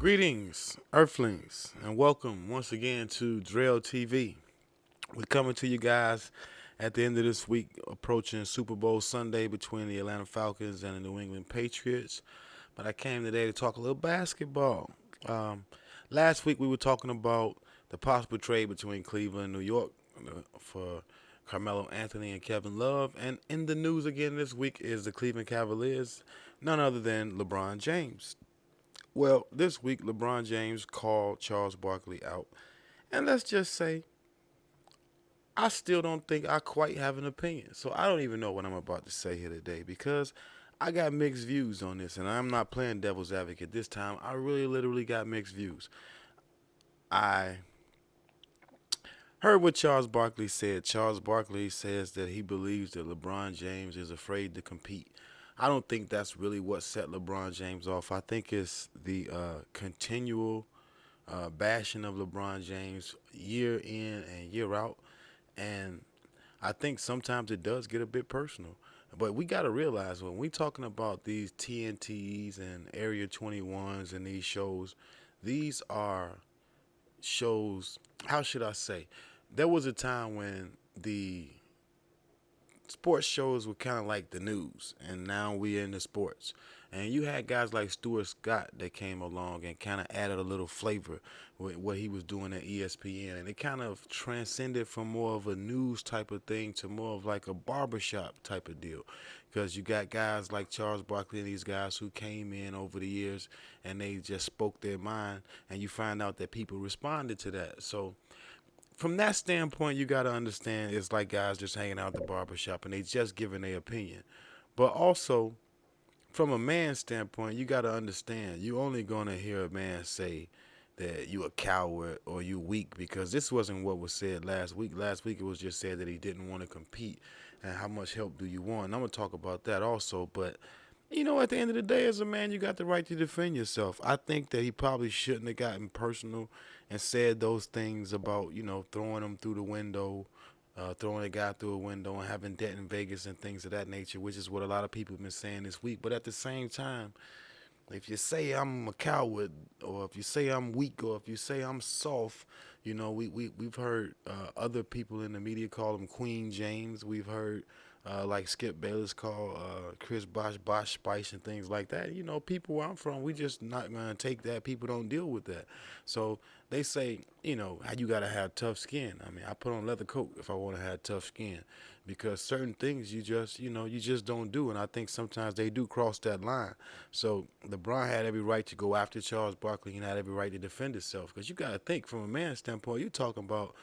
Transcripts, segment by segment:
Greetings, Earthlings, and welcome once again to DRELLtv. We're coming to you guys at the end of this week, approaching Super Bowl Sunday between the Atlanta Falcons and the New England Patriots. But I came today to talk a little basketball. Um, Last week we were talking about the possible trade between Cleveland and New York for Carmelo Anthony and Kevin Love. And in the news again this week is the Cleveland Cavaliers, none other than LeBron James. Well, this week LeBron James called Charles Barkley out. And let's just say, I still don't think I quite have an opinion. So I don't even know what I'm about to say here today because I got mixed views on this. And I'm not playing devil's advocate this time. I really literally got mixed views. I heard what Charles Barkley said. Charles Barkley says that he believes that LeBron James is afraid to compete. I don't think that's really what set LeBron James off. I think it's the continual bashing of LeBron James year in and year out. And I think sometimes it does get a bit personal. But we got to realize when we talking about these TNTs and Area 21s and these shows, these are shows, how should I say? There was a time when the sports shows were kind of like the news, and now we're in the sports. And you had guys like Stuart Scott that came along and kind of added a little flavor with what he was doing at ESPN. And it kind of transcended from more of a news type of thing to more of like a barbershop type of deal. Because you got guys like Charles Barkley and these guys who came in over the years and they just spoke their mind. And you find out that people responded to that. So from that standpoint, you got to understand it's like guys just hanging out at the barbershop and they just giving their opinion. But also, from a man's standpoint, you got to understand you only going to hear a man say that you a coward or you weak because this wasn't what was said last week. Last week it was just said that he didn't want to compete and how much help do you want. And I'm going to talk about that also. But, at the end of the day, as a man, you got the right to defend yourself. I think that he probably shouldn't have gotten personal and said those things about, throwing him through the window, throwing a guy through a window and having debt in Vegas and things of that nature, which is what a lot of people have been saying this week. But at the same time, if you say I'm a coward, or if you say I'm weak, or if you say I'm soft, we've heard other people in the media call him Queen James. We've heard like Skip Bayless call Chris Bosh Spice and things like that. People where I'm from, we just not gonna take that. People don't deal with that. So they say, how you gotta have tough skin. I mean, I put on leather coat if I want to have tough skin, because certain things you just don't do, and I think sometimes they do cross that line. So LeBron had every right to go after Charles Barkley and had every right to defend himself, because you gotta think from a man's standpoint. You're talking about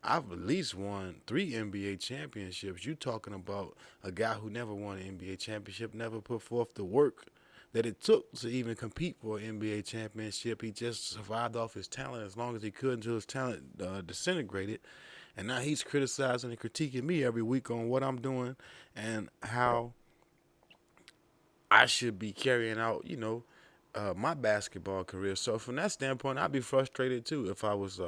I've at least won 3 NBA championships. You talking about a guy who never won an NBA championship, never put forth the work that it took to even compete for an NBA championship. He just survived off his talent as long as he could until his talent disintegrated. And now he's criticizing and critiquing me every week on what I'm doing and how I should be carrying out, my basketball career. So from that standpoint, I'd be frustrated too if I was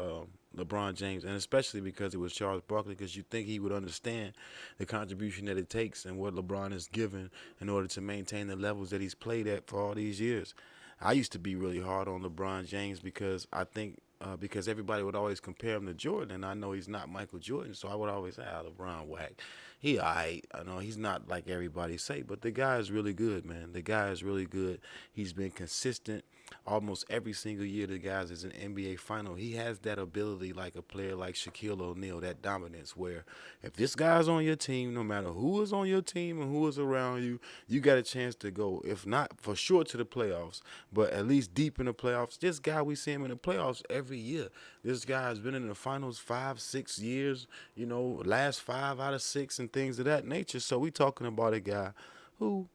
LeBron James, and especially because it was Charles Barkley, because you think he would understand the contribution that it takes and what LeBron has given in order to maintain the levels that he's played at for all these years. I used to be really hard on LeBron James because I think because everybody would always compare him to Jordan, and I know he's not Michael Jordan, so I would always say, LeBron whack. He alright. I know he's not like everybody say, but the guy is really good, man. The guy is really good. He's been consistent almost every single year the guys is an NBA final. He has that ability like a player like Shaquille O'Neal, that dominance where if this guy's on your team, no matter who is on your team and who is around you, you got a chance to go, if not for sure to the playoffs, but at least deep in the playoffs. This guy, we see him in the playoffs every year. This guy has been in the finals 5, 6 years, last 5 out of 6 and things of that nature. So we talking about a guy who,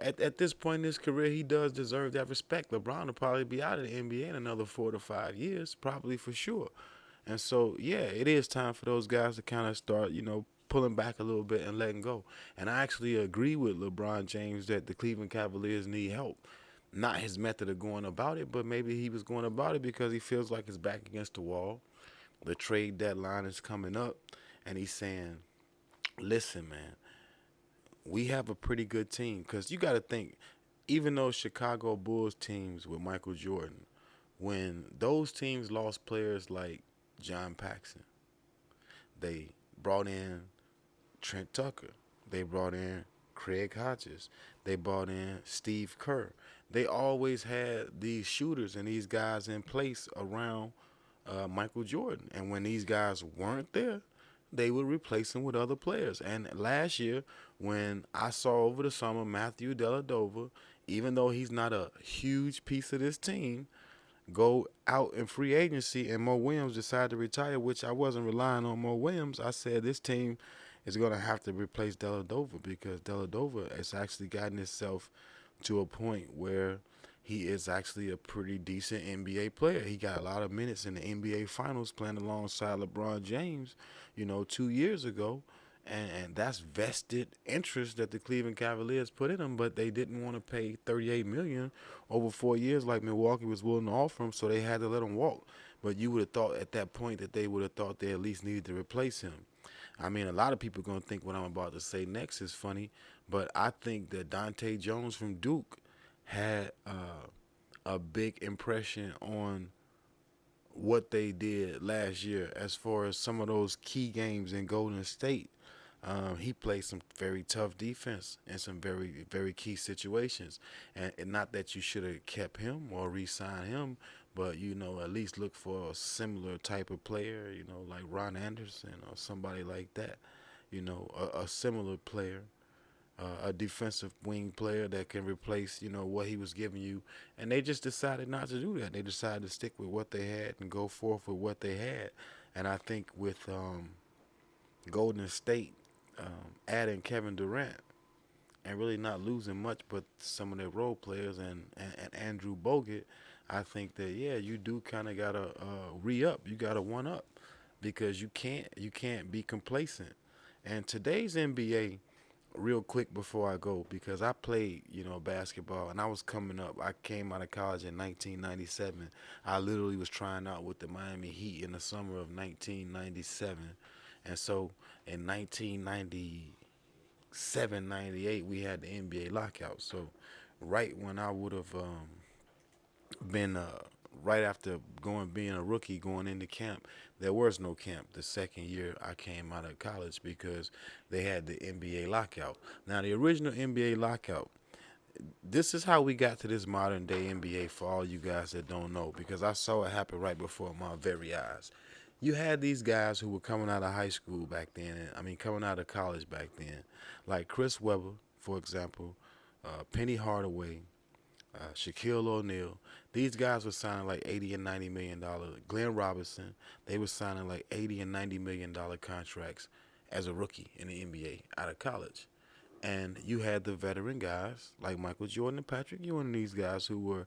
at this point in his career, he does deserve that respect. LeBron will probably be out of the NBA in another 4 to 5 years, probably for sure. And so, yeah, it is time for those guys to kind of start, pulling back a little bit and letting go. And I actually agree with LeBron James that the Cleveland Cavaliers need help. Not his method of going about it, but maybe he was going about it because he feels like his back against the wall. The trade deadline is coming up, and he's saying, listen, man, we have a pretty good team, because you got to think even those Chicago Bulls teams with Michael Jordan, when those teams lost players like John Paxson, they brought in Trent Tucker, they brought in Craig Hodges, they brought in Steve Kerr. They always had these shooters and these guys in place around Michael Jordan. And when these guys weren't there, they would replace him with other players. And last year, when I saw over the summer Matthew Dellavedova, even though he's not a huge piece of this team, go out in free agency and Mo Williams decided to retire, which I wasn't relying on Mo Williams. I said this team is going to have to replace Dellavedova because Dellavedova has actually gotten itself to a point where he is actually a pretty decent NBA player. He got a lot of minutes in the NBA Finals playing alongside LeBron James, 2 years ago. And that's vested interest that the Cleveland Cavaliers put in him, but they didn't want to pay $38 million over 4 years like Milwaukee was willing to offer him, so they had to let him walk. But you would have thought at that point that they would have thought they at least needed to replace him. I mean, a lot of people are going to think what I'm about to say next is funny, but I think that Dante Jones from Duke had a big impression on what they did last year as far as some of those key games in Golden State. He played some very tough defense in some very, very key situations. And not that you should have kept him or re-signed him, but, at least look for a similar type of player, like Ron Anderson or somebody like that, a similar player, a defensive wing player that can replace, what he was giving you. And they just decided not to do that. They decided to stick with what they had and go forth with what they had. And I think with Golden State adding Kevin Durant and really not losing much but some of their role players and Andrew Bogut, I think that, yeah, you do kind of got to re-up. You got to one-up because you can't be complacent. And today's NBA, real quick before I go, because I played, basketball, and I was coming up. I came out of college in 1997. I literally was trying out with the Miami Heat in the summer of 1997. And so in 1997, 98, we had the NBA lockout. So right when I would have been right after being a rookie going into camp, there was no camp the second year I came out of college because they had the NBA lockout. Now, the original NBA lockout, this is how we got to this modern day NBA for all you guys that don't know, because I saw it happen right before my very eyes. You had these guys who were coming out of high school back then, coming out of college back then, like Chris Webber, for example, Penny Hardaway, Shaquille O'Neal. These guys were signing like $80 and $90 million. Glenn Robinson, they were signing like $80 and $90 million contracts as a rookie in the NBA out of college. And you had the veteran guys like Michael Jordan and Patrick Ewing, these guys who were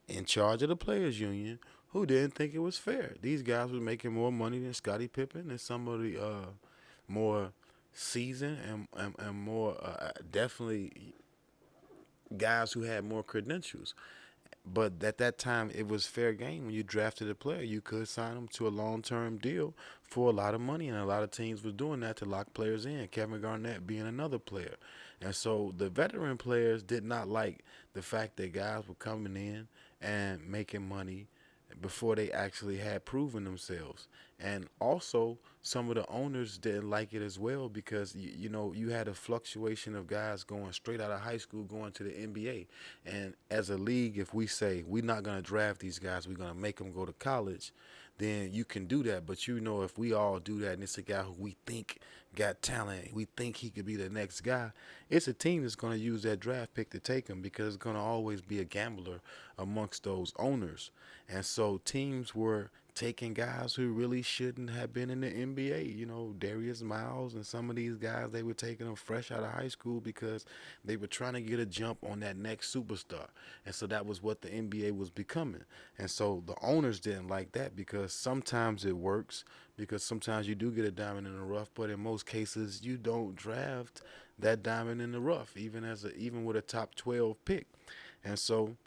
in charge of the players union, who didn't think it was fair. These guys were making more money than Scottie Pippen and some of the more seasoned and more definitely guys who had more credentials. But at that time, it was fair game. When you drafted a player, you could sign them to a long-term deal for a lot of money, and a lot of teams was doing that to lock players in, Kevin Garnett being another player. And so the veteran players did not like the fact that guys were coming in and making money before they actually had proven themselves. And also, some of the owners didn't like it as well because, you had a fluctuation of guys going straight out of high school going to the NBA. And as a league, if we say we're not going to draft these guys, we're going to make them go to college, then you can do that. But, if we all do that and it's a guy who we think got talent, we think he could be the next guy, it's a team that's going to use that draft pick to take him because it's going to always be a gambler amongst those owners. And so teams were taking guys who really shouldn't have been in the NBA. Darius Miles and some of these guys, they were taking them fresh out of high school because they were trying to get a jump on that next superstar. And so that was what the NBA was becoming. And so the owners didn't like that because sometimes it works, because sometimes you do get a diamond in the rough, but in most cases you don't draft that diamond in the rough, even with a top 12 pick. And so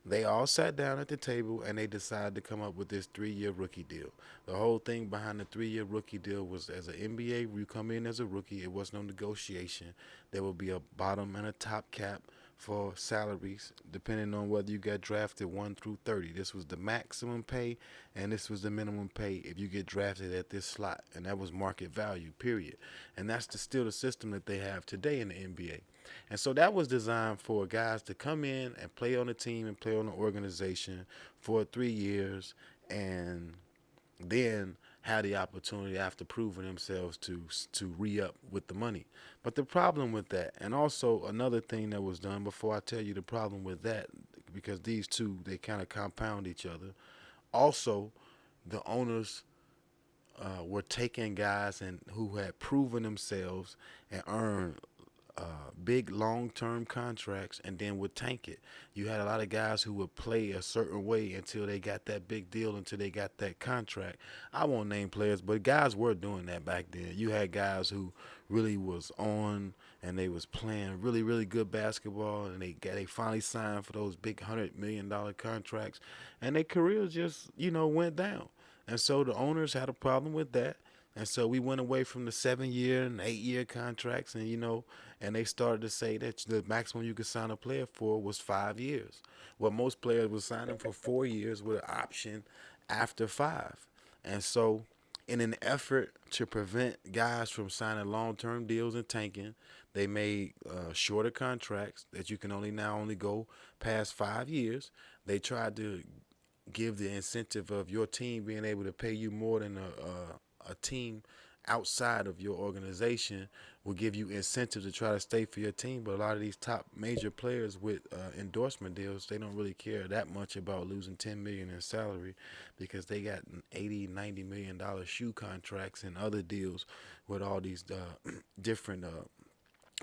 they all sat down at the table and they decided to come up with this 3-year rookie deal. The whole thing behind the 3-year rookie deal was, as an NBA, you come in as a rookie, it was no negotiation. There would be a bottom and a top cap for salaries, depending on whether you got drafted 1 through 30. This was the maximum pay, and this was the minimum pay if you get drafted at this slot, and that was market value, period. And that's still the system that they have today in the NBA. And so that was designed for guys to come in and play on the team and play on the organization for 3 years, and then had the opportunity after proving themselves to re-up with the money. But the problem with that, and also another thing that was done, before I tell you the problem with that, because these two, they kind of compound each other. Also, the owners were taking guys and who had proven themselves and earned big long-term contracts, and then would tank it. You had a lot of guys who would play a certain way until they got that big deal, until they got that contract. I won't name players, but guys were doing that back then. You had guys who really was on, and they was playing really, really good basketball, and they finally signed for those big $100 million contracts, and their careers just went down. And so the owners had a problem with that. And so we went away from the 7-year and 8-year contracts, and they started to say that the maximum you could sign a player for was 5 years. Well, most players were signing for 4 years with an option after 5. And so in an effort to prevent guys from signing long-term deals and tanking, they made shorter contracts that you can only go past 5 years. They tried to give the incentive of your team being able to pay you more than a team outside of your organization will give you incentive to try to stay for your team. But a lot of these top major players with endorsement deals, they don't really care that much about losing $10 million in salary, because they got $80-90 million shoe contracts and other deals with all these different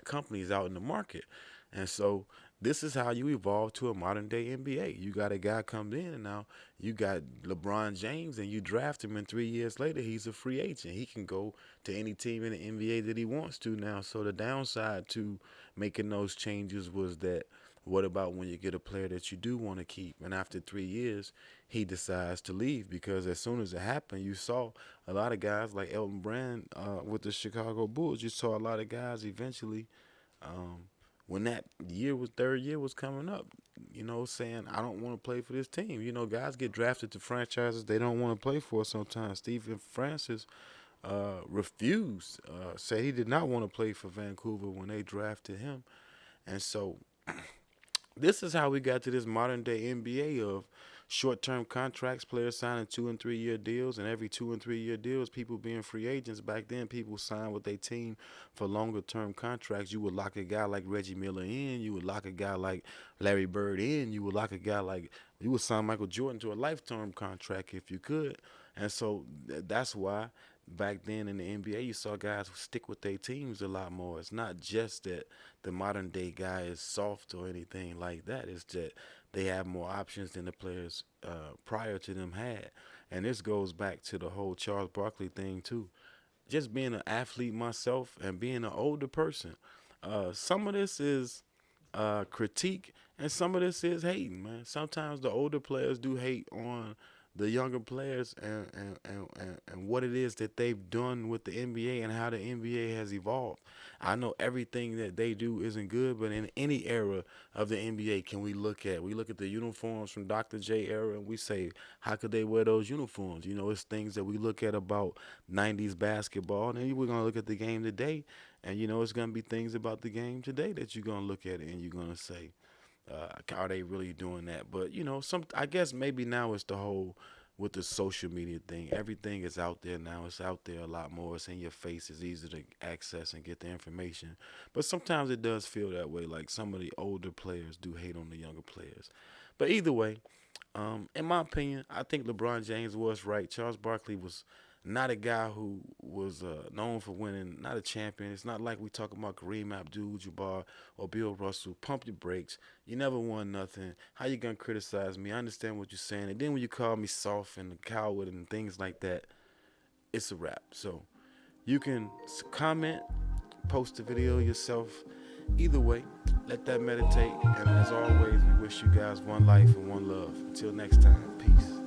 companies out in the market. And so this is how you evolve to a modern day NBA. You got a guy comes in, and now you got LeBron James, and you draft him, and 3 years later he's a free agent. He can go to any team in the NBA that he wants to now. So the downside to making those changes was that, what about when you get a player that you do want to keep, and after 3 years he decides to leave? Because as soon as it happened, you saw a lot of guys like Elton Brand with the Chicago Bulls. You saw a lot of guys eventually, when that third year was coming up, saying, I don't want to play for this team. Guys get drafted to franchises they don't want to play for sometimes. Stephen Francis refused, said he did not want to play for Vancouver when they drafted him. And so this is how we got to this modern day NBA of short-term contracts, players signing 2- and 3-year deals, and every 2- and 3-year deals, people being free agents. Back then, people signed with their team for longer-term contracts. You would lock a guy like Reggie Miller in. You would lock a guy like Larry Bird in. You would lock a guy like, you would sign Michael Jordan to a lifetime contract if you could. And so that's why back then in the NBA, you saw guys who stick with their teams a lot more. It's not just that the modern day guy is soft or anything like that. It's that they have more options than the players prior to them had. And this goes back to the whole Charles Barkley thing too. Just being an athlete myself and being an older person, some of this is critique and some of this is hating, man. Sometimes the older players do hate on the younger players and what it is that they've done with the NBA and how the NBA has evolved. I know everything that they do isn't good, but in any era of the NBA, we look at the uniforms from Dr. J era, and we say, how could they wear those uniforms? It's things that we look at about 90s basketball, and then we're going to look at the game today, and it's going to be things about the game today that you're going to look at it and you're going to say, are they really doing that? But I guess maybe now it's the whole with the social media thing. Everything is out there now. It's out there a lot more. It's in your face. It's easy to access and get the information. But sometimes it does feel that way. Like some of the older players do hate on the younger players. But either way, in my opinion, I think LeBron James was right. Charles Barkley was not a guy who was known for winning, not a champion. It's not like we talking about Kareem Abdul-Jabbar or Bill Russell. Pump your brakes. You never won nothing. How you going to criticize me? I understand what you're saying. And then when you call me soft and a coward and things like that, it's a wrap. So you can comment, post the video yourself. Either way, let that meditate. And as always, we wish you guys one life and one love. Until next time, peace.